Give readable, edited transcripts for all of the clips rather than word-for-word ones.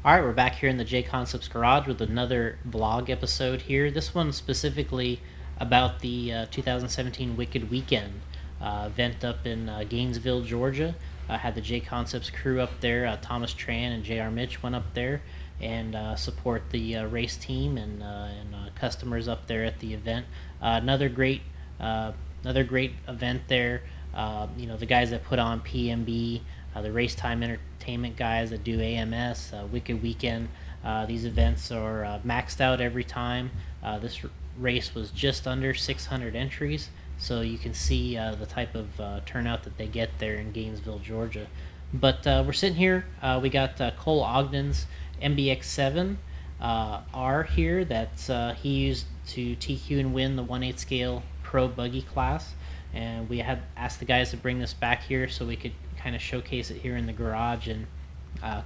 All right, we're back here in the JConcepts garage with another vlog episode here. This one specifically about the 2017 Wicked Weekend event up in Gainesville, Georgia. Had the JConcepts crew up there. Thomas Tran and JR Mitch went up there and support the race team and customers up there at the event. Another great event there. The guys that put on PMB, the Race Time Entertainment guys that do AMS, Wicked Weekend. These events are maxed out every time. This race was just under 600 entries, so you can see the type of turnout that they get there in Gainesville, Georgia. But we're sitting here. We got Cole Ogden's MBX7 R here that he used to TQ and win the 1/8 scale Pro Buggy class. And we had asked the guys to bring this back here so we could kind of showcase it here in the garage. And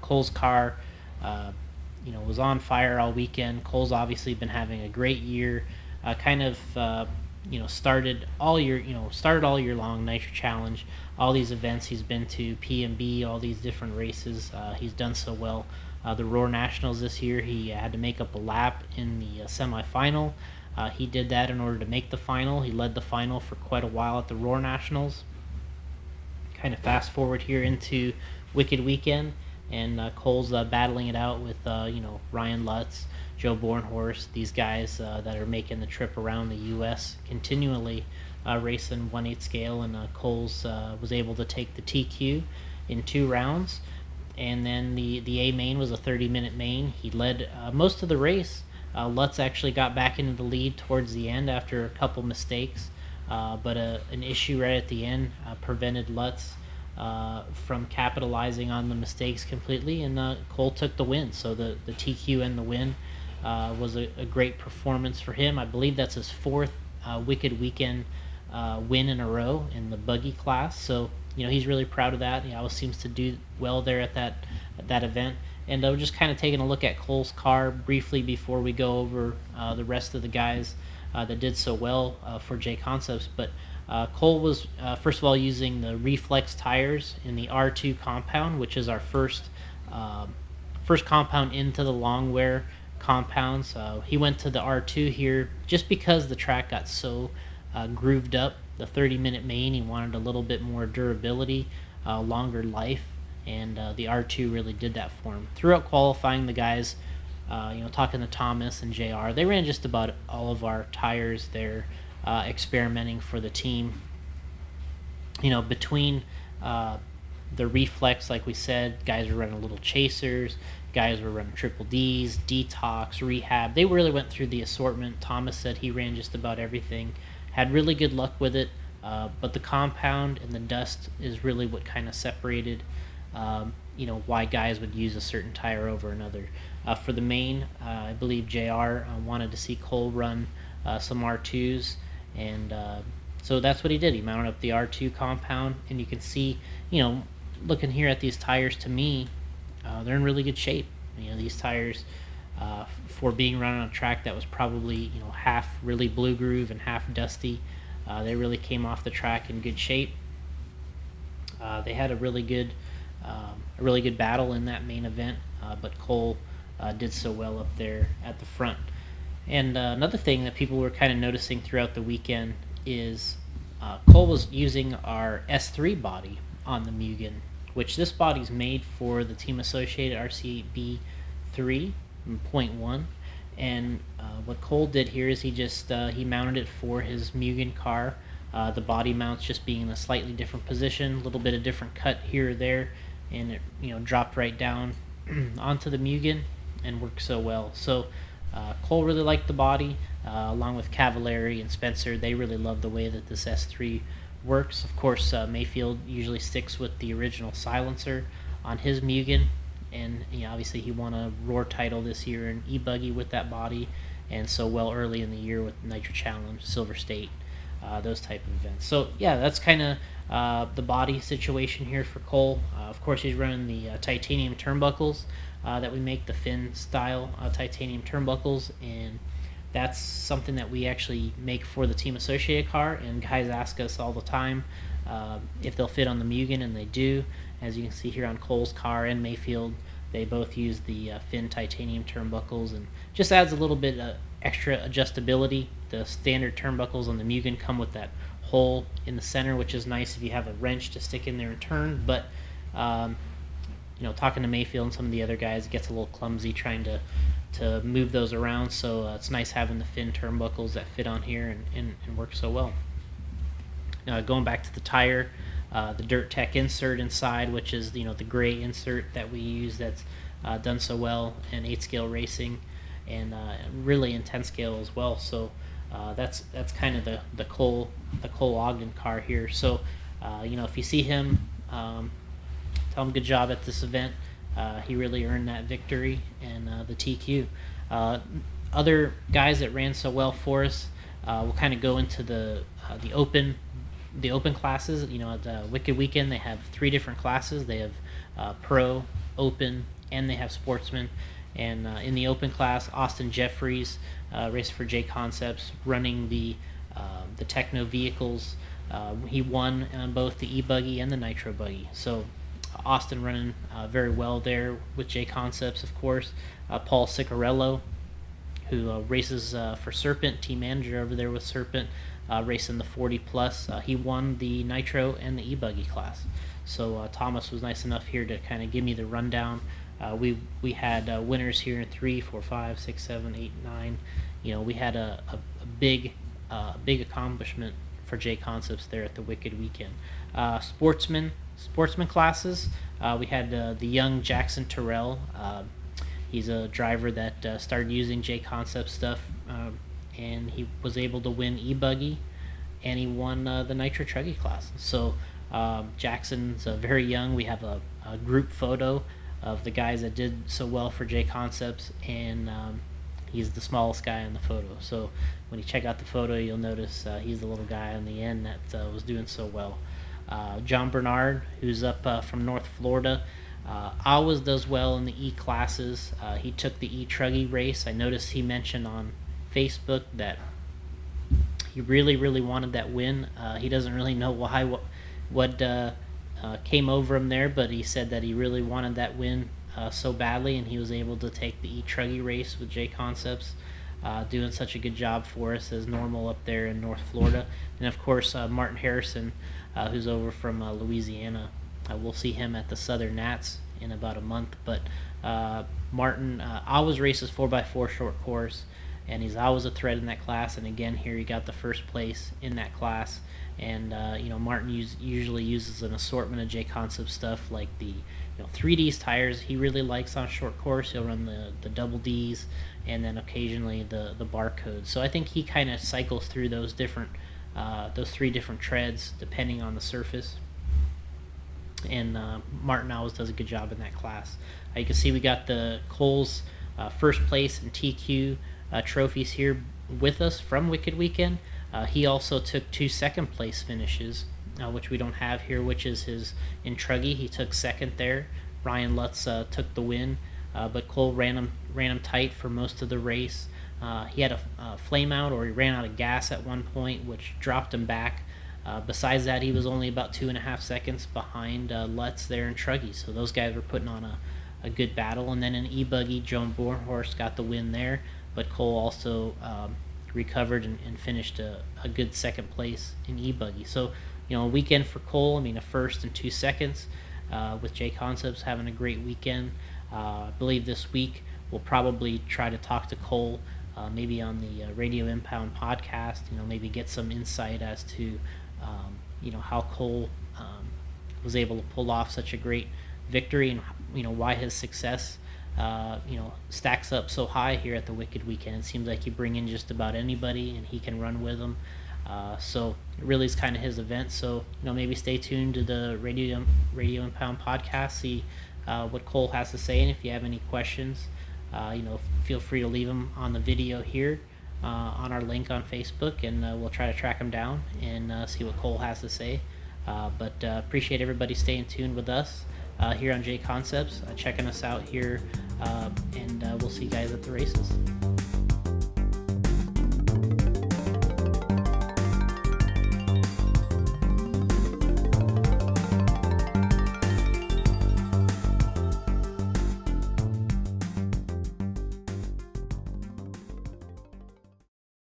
Cole's car was on fire all weekend. Cole's obviously been having a great year. Started all year long. Nitro Challenge, all these events he's been to, PMB, all these different races. He's done so well. The Roar Nationals this year, he had to make up a lap in the semifinal. He did that in order to make the final. He led the final for quite a while at the Roar Nationals. Kind of fast forward here into Wicked Weekend, and Cole's battling it out with Ryan Lutz, Joe Bornhorst, these guys that are making the trip around the U.S. continually racing 1/8 scale, and Cole's was able to take the TQ in 2 rounds, and then the A main was a 30-minute main. He led most of the race. Lutz actually got back into the lead towards the end after a couple mistakes, but an issue right at the end prevented Lutz from capitalizing on the mistakes completely, and Cole took the win. So the TQ and the win was a great performance for him. I believe that's his 4th Wicked Weekend win in a row in the buggy class. So he's really proud of that. He always seems to do well there at that event. And we're just kind of taking a look at Cole's car briefly before we go over the rest of the guys that did so well for JConcepts. But Cole was, first of all, using the Reflex tires in the R2 compound, which is our first compound into the long wear compounds. He went to the R2 here just because the track got so grooved up. The 30-minute main, he wanted a little bit more durability, longer life. And the R2 really did that for him. Throughout qualifying, the guys, talking to Thomas and JR, they ran just about all of our tires there, experimenting for the team. Between the Reflex, like we said, guys were running little chasers, guys were running triple Ds, detox, rehab. They really went through the assortment. Thomas said he ran just about everything, had really good luck with it, but the compound and the dust is really what kind of separated why guys would use a certain tire over another. For the main, I believe JR wanted to see Cole run some R2s, and so that's what he did. He mounted up the R2 compound, and you can see, looking here at these tires, to me, they're in really good shape. These tires, for being run on a track that was probably half really blue groove and half dusty, they really came off the track in good shape. They had a really good battle in that main event, but Cole did so well up there at the front. And another thing that people were kind of noticing throughout the weekend is Cole was using our S3 body on the Mugen, which this body's made for the Team Associated RCB 3.1. And what Cole did here is he mounted it for his Mugen car. The body mounts just being in a slightly different position, a little bit of different cut here or there, and it dropped right down onto the Mugen and worked so well. So Cole really liked the body, along with Cavallari and Spencer. They really love the way that this S3 works. Of course, Mayfield usually sticks with the original silencer on his Mugen, and obviously he won a Roar title this year in e-buggy with that body, and so well early in the year with Nitro Challenge, Silver State, those type of events. So yeah, that's kind of the body situation here for Cole. Of course, he's running the titanium turnbuckles that we make, the fin style titanium turnbuckles, and that's something that we actually make for the Team Associated car, and guys ask us all the time if they'll fit on the Mugen, and they do. As you can see here on Cole's car and Mayfield, They both use the Finn titanium turnbuckles, and just adds a little bit of extra adjustability. The standard turnbuckles on the Mugen come with that hole in the center, which is nice if you have a wrench to stick in there and turn. But talking to Mayfield and some of the other guys, it gets a little clumsy trying to move those around. So it's nice having the Finn turnbuckles that fit on here and work so well. Now going back to the tire, the Dirt Tech insert inside, which is the gray insert that we use, that's done so well in 8-scale racing and really in 10-scale as well. So that's kind of the Cole Ogden car here. So if you see him, tell him good job at this event. He really earned that victory and the TQ. Other guys that ran so well for us, we'll kind of go into the open classes. At the Wicked Weekend, they have 3 different classes. They have Pro, Open, and they have Sportsman. And in the Open class, Austin Jeffries raced for JConcepts, running the Techno vehicles. He won on both the E-Buggy and the Nitro Buggy. So Austin running very well there with JConcepts, of course. Paul Ciccarello, who races for Serpent, team manager over there with Serpent, racing the 40 plus. He won the Nitro and the E-Buggy class. So Thomas was nice enough here to kind of give me the rundown. We had winners here in 3, 4, 5, 6, 7, 8, 9. We had a big accomplishment for JConcepts there at the Wicked Weekend. Sportsman classes, we had the young Jackson Terrell. He's a driver that started using JConcepts stuff, and he was able to win E-Buggy, and he won the Nitro Truggy class. So Jackson's very young. We have a group photo of the guys that did so well for JConcepts, and he's the smallest guy in the photo. So when you check out the photo, you'll notice he's the little guy on the end that was doing so well. John Bernard, who's up from North Florida, always does well in the E classes. He took the E Truggy race. I noticed he mentioned on Facebook that he really wanted that win. He doesn't really know why, what came over him there, but he said that he really wanted that win so badly, and he was able to take the E Truggy race with JConcepts, doing such a good job for us as normal up there in North Florida. And of course Martin Harrison, who's over from Louisiana. We'll see him at the Southern Nats in about a month. But Martin always races 4x4 short course, and he's always a threat in that class. And again, here he got the first place in that class. And Martin usually uses an assortment of JConcepts stuff, like the 3Ds tires he really likes on short course. He'll run the double Ds, and then occasionally the barcodes. So I think he kind of cycles through those 3 different treads depending on the surface. And Martin always does a good job in that class. You can see we got the Cole's first place and TQ trophies here with us from Wicked Weekend. He also took 2 second place finishes, which we don't have here, which is his in Truggy. He took second there. Ryan Lutz took the win, but Cole ran him tight for most of the race. He had a flame out, or he ran out of gas at one point, which dropped him back. Besides that, he was only about 2.5 seconds behind Lutz there in Truggy. So those guys were putting on a good battle. And then in E-Buggy, Joan Bornhorst got the win there, but Cole also recovered and finished a good second place in E-Buggy. So a weekend for Cole. A first and 2 seconds, with JConcepts having a great weekend. I believe this week we'll probably try to talk to Cole, maybe on the Radio Impound podcast. Maybe get some insight as to how Cole was able to pull off such a great victory, and why his success stacks up so high here at the Wicked Weekend. It seems like you bring in just about anybody and he can run with them. So it really is kind of his event. So maybe stay tuned to the Radio Impound podcast, see what Cole has to say, and if you have any questions, feel free to leave them on the video here on our link on Facebook, and we'll try to track him down and see what Cole has to say. But appreciate everybody staying tuned with us here on JConcepts, checking us out here, and we'll see you guys at the races.